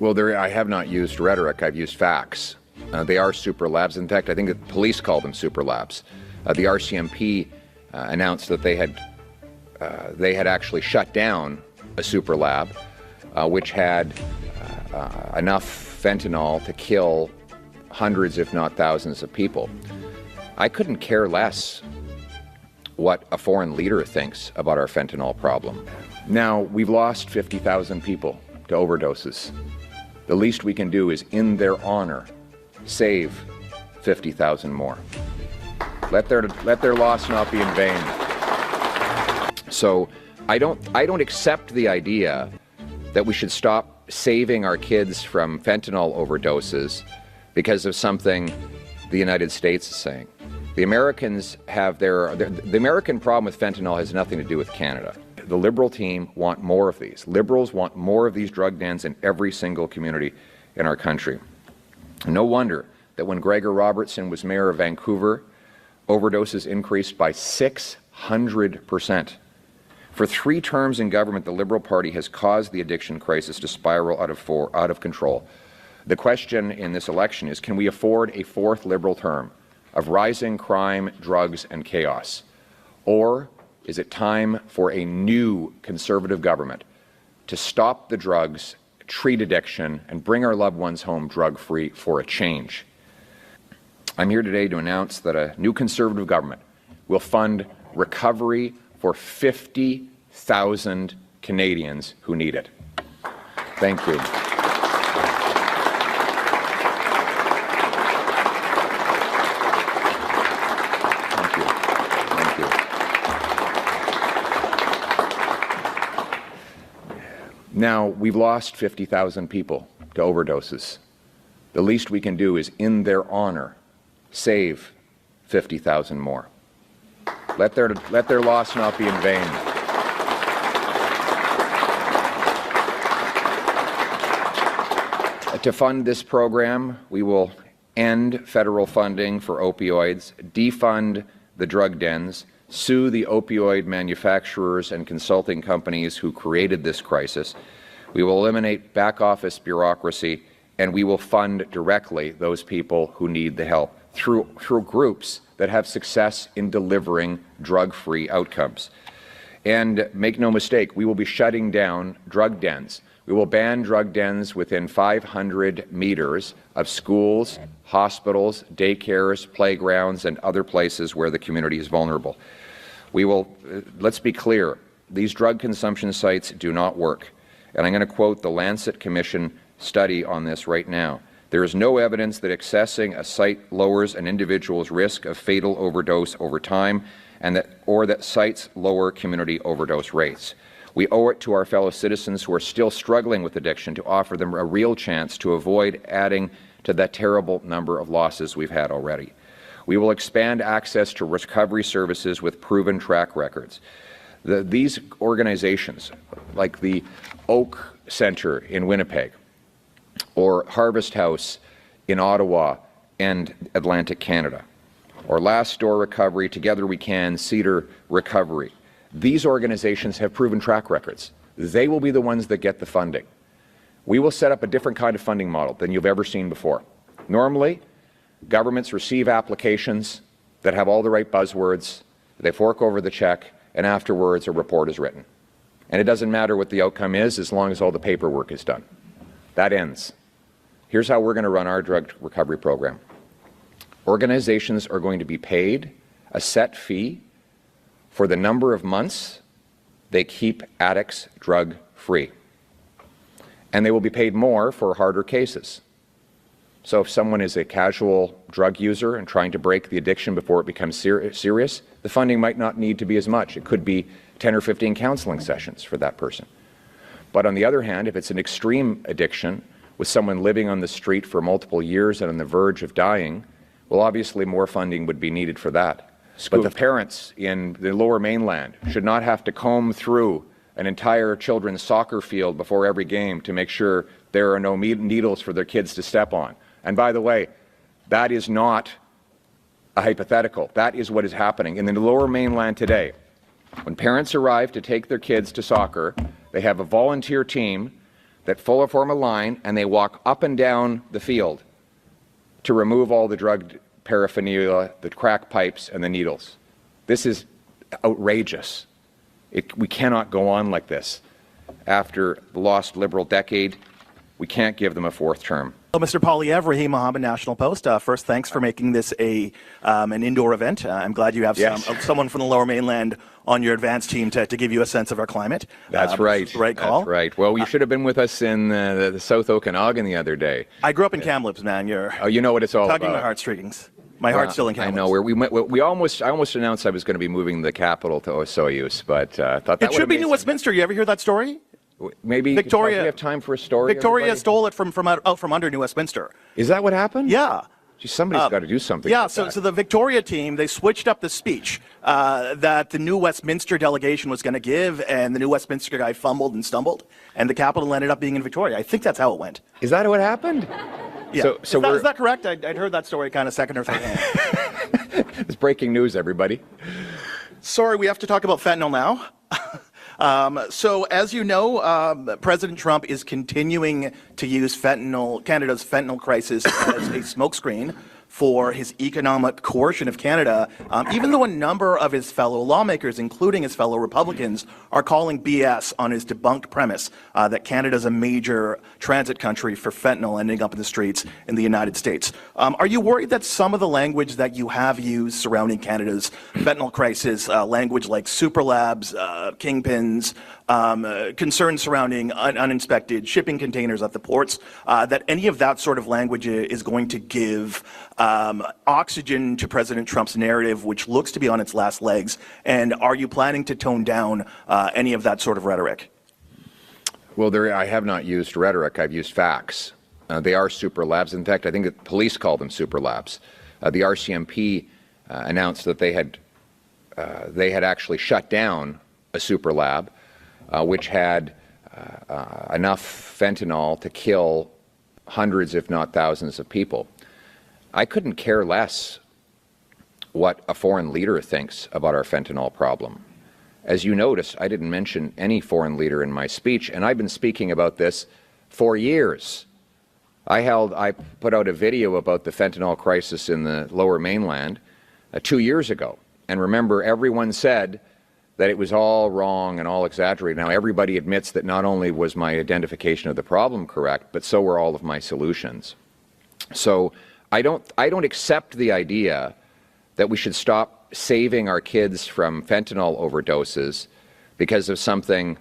Well, I have not used rhetoric. I've used facts. They are super labs. In fact, I think the police call them super labs. The RCMP announced that they had actually shut down a super lab, which had enough fentanyl to kill hundreds, if not thousands, of people. I couldn't care less what a foreign leader thinks about our fentanyl problem. Now, we've lost 50,000 people to overdoses. The least we can do is, in their honor, save 50,000 more. Let their loss not be in vain. So I don't accept the idea that we should stop saving our kids from fentanyl overdoses because of something the United States is saying. The Americans have the American problem with fentanyl has nothing to do with Canada. The Liberal team want more of these. Liberals want more of these drug dens in every single community in our country. No wonder that when Gregor Robertson was mayor of Vancouver, overdoses increased by 600%. For 3 terms in government, the Liberal Party has caused the addiction crisis to spiral out of control. The question in this election is, can we afford a 4th Liberal term of rising crime, drugs, and chaos? Or is it time for a new Conservative government to stop the drugs, treat addiction, and bring our loved ones home drug-free for a change? I'm here today to announce that a new Conservative government will fund recovery for 50,000 Canadians who need it. Thank you. Now, we've lost 50,000 people to overdoses. The least we can do is, in their honor, save 50,000 more. Let their loss not be in vain. To fund this program, we will end federal funding for opioids, defund the drug dens, sue the opioid manufacturers and consulting companies who created this crisis. We will eliminate back-office bureaucracy, and we will fund directly those people who need the help through groups that have success in delivering drug-free outcomes. And make no mistake, we will be shutting down drug dens. We will ban drug dens within 500 meters of schools, hospitals, daycares, playgrounds, and other places where the community is vulnerable. We will, let's be clear, these drug consumption sites do not work. And I'm going to quote the Lancet Commission study on this right now. There is no evidence that accessing a site lowers an individual's risk of fatal overdose over time, or that sites lower community overdose rates. We owe it to our fellow citizens who are still struggling with addiction to offer them a real chance to avoid adding to that terrible number of losses we've had already. We will expand access to recovery services with proven track records. These organizations, like the Oak Centre in Winnipeg, or Harvest House in Ottawa and Atlantic Canada, or Last Door Recovery, Together We Can, Cedar Recovery. These organizations have proven track records. They will be the ones that get the funding. We will set up a different kind of funding model than you've ever seen before. Normally, governments receive applications that have all the right buzzwords, they fork over the check, and afterwards a report is written. And it doesn't matter what the outcome is as long as all the paperwork is done. That ends. Here's how we're going to run our drug recovery program. Organizations are going to be paid a set fee for the number of months they keep addicts drug-free. And they will be paid more for harder cases. So if someone is a casual drug user and trying to break the addiction before it becomes serious, the funding might not need to be as much. It could be 10 or 15 counseling sessions for that person. But on the other hand, if it's an extreme addiction with someone living on the street for multiple years and on the verge of dying, well, obviously more funding would be needed for that. But the parents in the Lower Mainland should not have to comb through an entire children's soccer field before every game to make sure there are no needles for their kids to step on. And by the way, that is not a hypothetical. That is what is happening. In the Lower Mainland today, when parents arrive to take their kids to soccer, they have a volunteer team that form a line and they walk up and down the field to remove all the drug paraphernalia, the crack pipes, and the needles. This is outrageous. We cannot go on like this. After the lost Liberal decade, we can't give them a fourth term. Well, Mr. Poilevre, Rahim Mohammed, National Post. First, thanks for making this an indoor event. I'm glad you have someone from the Lower Mainland on your advance team to give you a sense of our climate. That's right. That's the right call. That's right. Well, you should have been with us in the South Okanagan the other day. I grew up in Kamloops, man. You know what it's all about. Tugging my heartstrings. My heart's still in Kamloops. I know. I almost announced I was going to be moving the capital to Osoyoos, but thought that it should be New Westminster. You ever hear that story? Maybe Victoria. We have time for a story. Victoria stole it from under New Westminster. Is that what happened? Yeah. Gee, somebody's got to do something. Yeah. So the Victoria team, they switched up the speech that the New Westminster delegation was going to give, and the New Westminster guy fumbled and stumbled, and the capital ended up being in Victoria. I think that's how it went. Is that what happened? Yeah. So is that correct? I'd heard that story kind of second or third hand. It's breaking news, everybody. Sorry, we have to talk about fentanyl now. So, as you know, President Trump is continuing to use Canada's fentanyl crisis as a smokescreen for his economic coercion of Canada, even though a number of his fellow lawmakers, including his fellow Republicans, are calling BS on his debunked premise that Canada is a major transit country for fentanyl ending up in the streets in the United States. Are you worried that some of the language that you have used surrounding Canada's fentanyl crisis, language like super labs, kingpins, concerns surrounding uninspected shipping containers at the ports, that any of that sort of language is going to give oxygen to President Trump's narrative, which looks to be on its last legs? And are you planning to tone down any of that sort of rhetoric? Well, I have not used rhetoric. I've used facts. They are super labs. In fact, I think the police call them super labs. The RCMP announced that they had actually shut down a super lab, which had enough fentanyl to kill hundreds, if not thousands, of people. I couldn't care less what a foreign leader thinks about our fentanyl problem. As you notice, I didn't mention any foreign leader in my speech, and I've been speaking about this for years. I put out a video about the fentanyl crisis in the Lower Mainland 2 years ago. And remember, everyone said that it was all wrong and all exaggerated. Now, everybody admits that not only was my identification of the problem correct, but so were all of my solutions. So I don't accept the idea that we should stop saving our kids from fentanyl overdoses because of something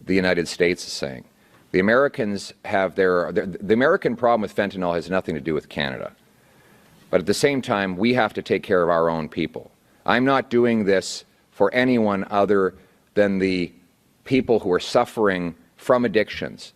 the United States is saying. The Americans have the American problem with fentanyl has nothing to do with Canada. But at the same time, we have to take care of our own people. I'm not doing this for anyone other than the people who are suffering from addictions,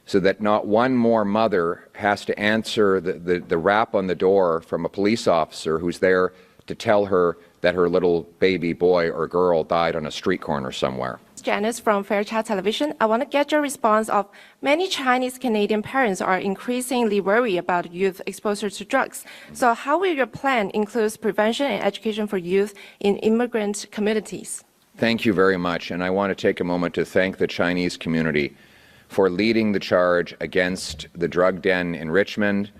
so that not one more mother has to answer the rap on the door from a police officer who's there to tell her that her little baby boy or girl died on a street corner somewhere. Janice from Fairchild Television. I want to get your response of many Chinese Canadian parents are increasingly worried about youth exposure to drugs. So how will your plan include prevention and education for youth in immigrant communities? Thank you very much. And I want to take a moment to thank the Chinese community for leading the charge against the drug den in Richmond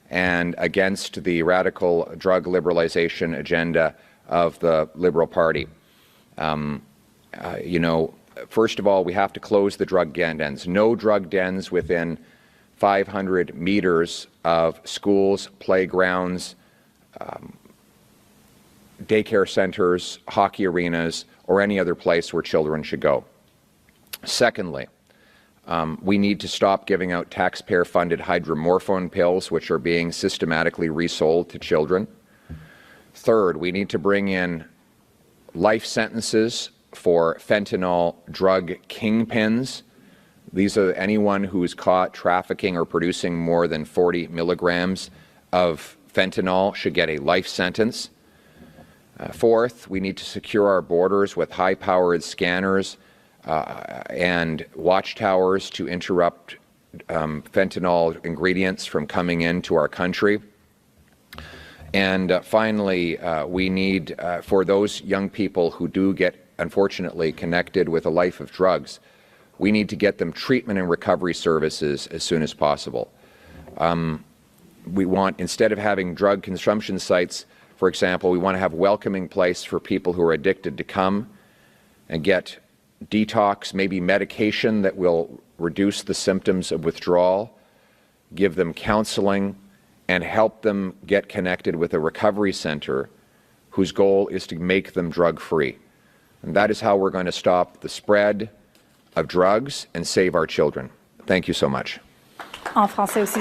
and against the radical drug liberalization agenda of the Liberal Party. First of all, we have to close the drug dens. No drug dens within 500 meters of schools, playgrounds, daycare centers, hockey arenas, or any other place where children should go. Secondly, we need to stop giving out taxpayer-funded hydromorphone pills, which are being systematically resold to children. Third, we need to bring in life sentences for fentanyl drug kingpins. These are anyone who's caught trafficking or producing more than 40 milligrams of fentanyl should get a life sentence. Fourth, we need to secure our borders with high-powered scanners and watchtowers to interrupt fentanyl ingredients from coming into our country. And finally, we need, for those young people who do get, unfortunately, connected with a life of drugs, we need to get them treatment and recovery services as soon as possible. We want, instead of having drug consumption sites, for example, we want to have a welcoming place for people who are addicted to come and get detox, maybe medication that will reduce the symptoms of withdrawal, give them counseling, and help them get connected with a recovery center whose goal is to make them drug-free. And that is how we're going to stop the spread of drugs and save our children. Thank you so much. En français aussi.